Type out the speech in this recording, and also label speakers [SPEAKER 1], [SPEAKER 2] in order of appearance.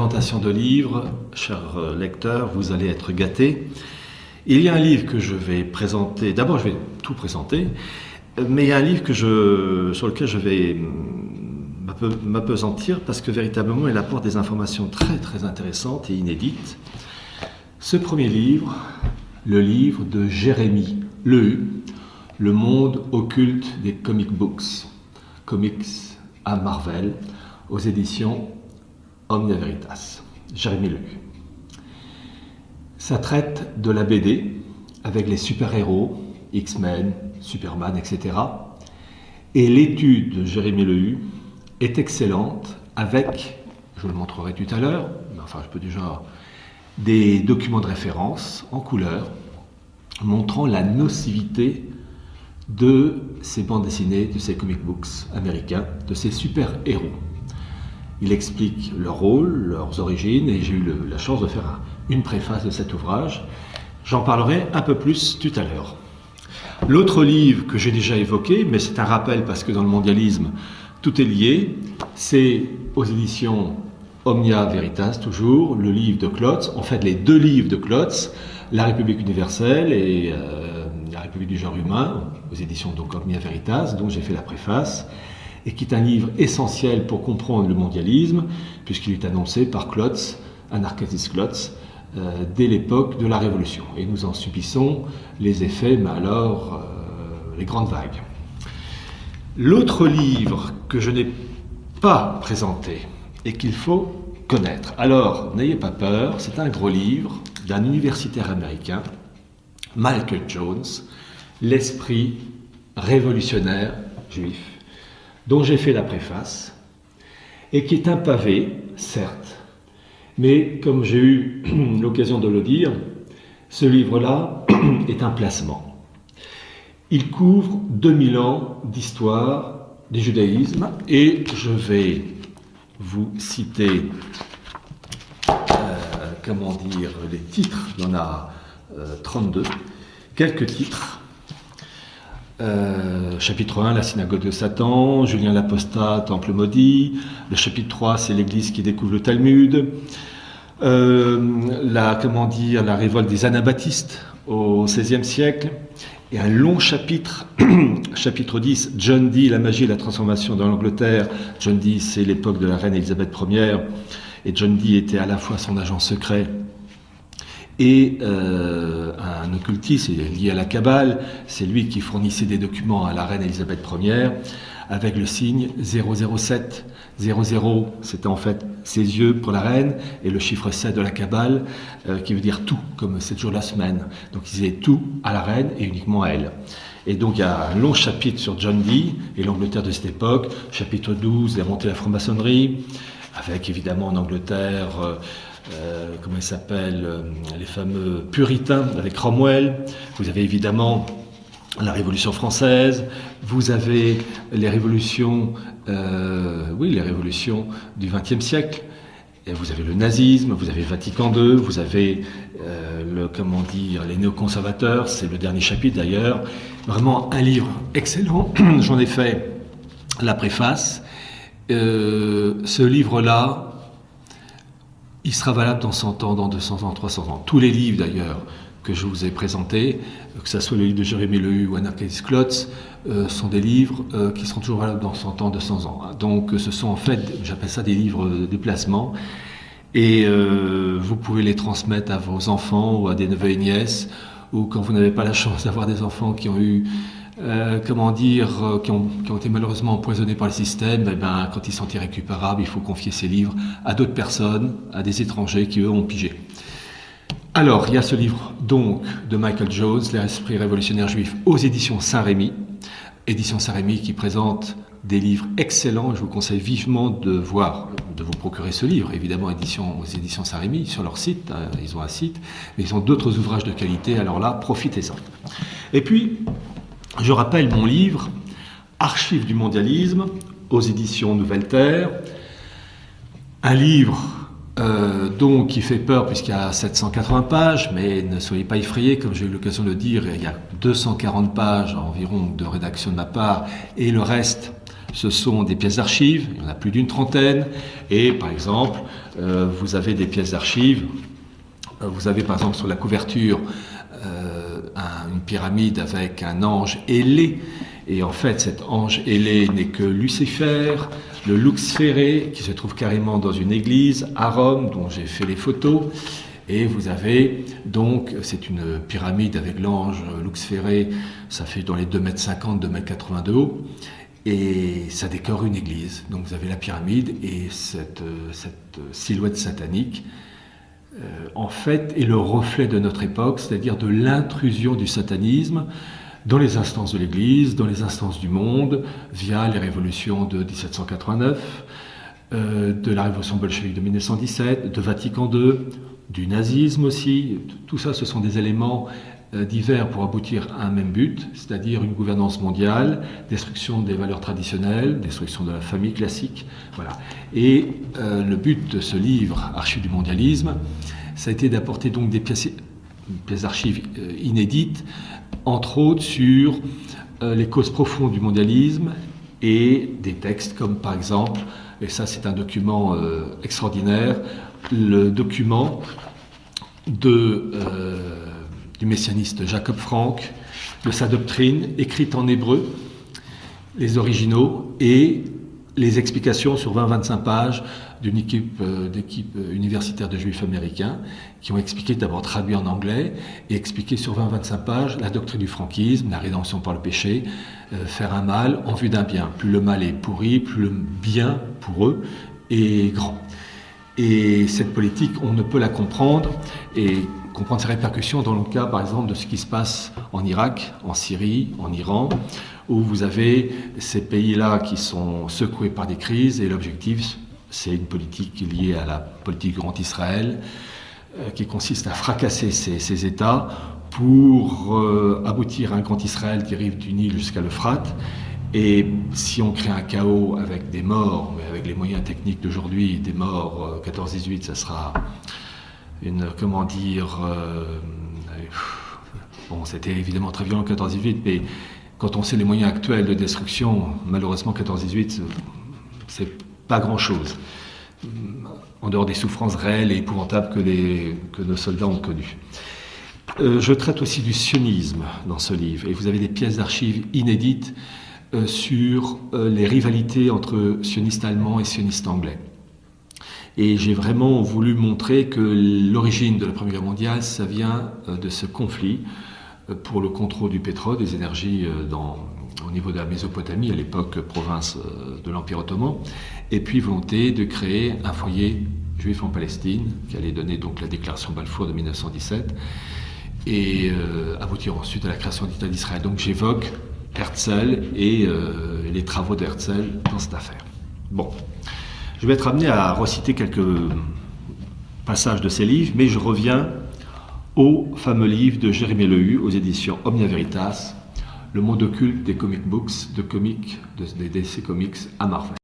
[SPEAKER 1] présentation de livres, chers lecteurs, vous allez être gâtés. Il y a un livre que je vais présenter, d'abord je vais tout présenter, mais il y a un livre sur lequel je vais m'appesantir parce que véritablement il apporte des informations très très intéressantes et inédites. Ce premier livre, le livre de Jérémy Lehu, Le monde occulte des comic books, comics à Marvel, aux éditions Omnia Veritas, Jérémy Lehu. Ça traite de la BD avec les super-héros, X-Men, Superman, etc. Et l'étude de Jérémy Lehu est excellente avec, je vous le montrerai tout à l'heure, mais enfin je peux déjà, des documents de référence en couleur montrant la nocivité de ces bandes dessinées, de ces comic books américains, de ces super-héros. Il explique leur rôle, leurs origines, et j'ai eu la chance de faire une préface de cet ouvrage. J'en parlerai un peu plus tout à l'heure. L'autre livre que j'ai déjà évoqué, mais c'est un rappel parce que dans le mondialisme, tout est lié, c'est aux éditions Omnia Veritas, toujours, le livre de Klotz, en fait les deux livres de Klotz, La République universelle et La République du genre humain, aux éditions donc Omnia Veritas, dont j'ai fait la préface, et qui est un livre essentiel pour comprendre le mondialisme, puisqu'il est annoncé par Klotz, Anarchis Klotz, dès l'époque de la Révolution. Et nous en subissons les effets, mais alors les grandes vagues. L'autre livre que je n'ai pas présenté et qu'il faut connaître, alors n'ayez pas peur, c'est un gros livre d'un universitaire américain, Michael Jones, L'esprit révolutionnaire juif, dont j'ai fait la préface, et qui est un pavé, certes, mais comme j'ai eu l'occasion de le dire, ce livre-là est un placement. Il couvre 2000 ans d'histoire du judaïsme, et je vais vous citer, les titres, il y en a 32, quelques titres. Chapitre 1, la synagogue de Satan, Julien l'Apostat, Temple maudit. Le chapitre 3, c'est l'église qui découvre le Talmud. La révolte des anabaptistes au XVIe siècle. Et un long chapitre, chapitre 10, John Dee, la magie et la transformation dans l'Angleterre. John Dee, c'est l'époque de la reine Élisabeth Ier. Et John Dee était à la fois son agent secret et un occultiste lié à la Kabbale. C'est lui qui fournissait des documents à la reine Élisabeth Ier avec le signe 007. 00, c'était en fait ses yeux pour la reine, et le chiffre 7 de la Kabbale, qui veut dire tout, comme 7 jours de la semaine. Donc il disait tout à la reine et uniquement à elle. Et donc il y a un long chapitre sur John Dee et l'Angleterre de cette époque, chapitre 12, la montée de la franc-maçonnerie, avec évidemment en Angleterre, les fameux puritains avec Cromwell. Vous avez évidemment la Révolution française, vous avez les révolutions, les révolutions du XXe siècle, et vous avez le nazisme, vous avez Vatican II, vous avez les néoconservateurs, c'est le dernier chapitre d'ailleurs. Vraiment un livre excellent, j'en ai fait la préface. Ce livre-là, il sera valable dans 100 ans, dans 200 ans, 300 ans. Tous les livres d'ailleurs que je vous ai présentés, que ce soit le livre de Jérémy Lehu ou Anarchis Klotz, sont des livres qui seront toujours valables dans 100 ans, 200 ans. Donc ce sont en fait, j'appelle ça des livres de placement, et vous pouvez les transmettre à vos enfants ou à des neveux et nièces, ou quand vous n'avez pas la chance d'avoir des enfants qui ont eu qui ont été malheureusement empoisonnés par le système, quand ils sont irrécupérables, il faut confier ces livres à d'autres personnes, à des étrangers qui eux ont pigé. Alors, il y a ce livre donc de Michael Jones, L'esprit révolutionnaire juif, aux éditions Saint-Rémy, éditions Saint-Rémy qui présente des livres excellents. Je vous conseille vivement de vous procurer ce livre, évidemment aux éditions Saint-Rémy, sur leur site, ils ont un site, mais ils ont d'autres ouvrages de qualité, alors là, profitez-en. Et puis, je rappelle mon livre, Archives du mondialisme, aux éditions Nouvelle Terre, un livre donc qui fait peur puisqu'il y a 780 pages, mais ne soyez pas effrayés, comme j'ai eu l'occasion de le dire, il y a 240 pages environ de rédaction de ma part, et le reste ce sont des pièces d'archives, il y en a plus d'une trentaine, et par exemple, vous avez des pièces d'archives, vous avez par exemple sur la couverture une pyramide avec un ange ailé, et en fait cet ange ailé n'est que Lucifer, le Lux Ferré, qui se trouve carrément dans une église à Rome, dont j'ai fait les photos. Et vous avez donc, c'est une pyramide avec l'ange Lux Ferré, ça fait dans les 2,50 m, 2,80 m de haut, et ça décore une église. Donc vous avez la pyramide et cette silhouette satanique, en fait, est le reflet de notre époque, c'est-à-dire de l'intrusion du satanisme dans les instances de l'Église, dans les instances du monde, via les révolutions de 1789, de la révolution bolchevique de 1917, de Vatican II, du nazisme aussi. Tout ça, ce sont des éléments divers pour aboutir à un même but, c'est-à-dire une gouvernance mondiale, destruction des valeurs traditionnelles, destruction de la famille classique. Voilà. Et le but de ce livre, Archives du mondialisme, ça a été d'apporter donc des pièces d'archives inédites, entre autres sur les causes profondes du mondialisme et des textes comme par exemple, et ça c'est un document extraordinaire, le document du messianiste Jacob Frank, de sa doctrine écrite en hébreu, les originaux et les explications sur 20-25 pages d'une équipe universitaire de juifs américains qui ont expliqué, d'abord traduit en anglais, et expliqué sur 20-25 pages la doctrine du franquisme, la rédemption par le péché, faire un mal en vue d'un bien. Plus le mal est pourri, plus le bien pour eux est grand. Et cette politique, on ne peut la comprendre et comprendre ses répercussions dans le cas, par exemple, de ce qui se passe en Irak, en Syrie, en Iran, où vous avez ces pays-là qui sont secoués par des crises, et l'objectif, c'est une politique liée à la politique du Grand Israël, qui consiste à fracasser ces États pour aboutir à un Grand Israël qui arrive du Nil jusqu'à l'Euphrate. Et si on crée un chaos avec des morts, mais avec les moyens techniques d'aujourd'hui, des morts 14-18, ça sera une, comment dire, bon, c'était évidemment très violent 14-18, mais quand on sait les moyens actuels de destruction, malheureusement 14-18, c'est pas grand-chose, en dehors des souffrances réelles et épouvantables que nos soldats ont connues. Je traite aussi du sionisme dans ce livre, et vous avez des pièces d'archives inédites sur les rivalités entre sionistes allemands et sionistes anglais. Et j'ai vraiment voulu montrer que l'origine de la Première Guerre mondiale, ça vient de ce conflit pour le contrôle du pétrole, des énergies au niveau de la Mésopotamie, à l'époque province de l'Empire ottoman, et puis volonté de créer un foyer juif en Palestine, qui allait donner donc la déclaration Balfour de 1917, et aboutir ensuite à la création d'État d'Israël. Donc j'évoque Herzl et les travaux d'Herzl dans cette affaire. Bon, je vais être amené à reciter quelques passages de ces livres, mais je reviens au fameux livre de Jérémie Lehu aux éditions Omnia Veritas, Le monde occulte des comic books, des DC Comics à Marvel.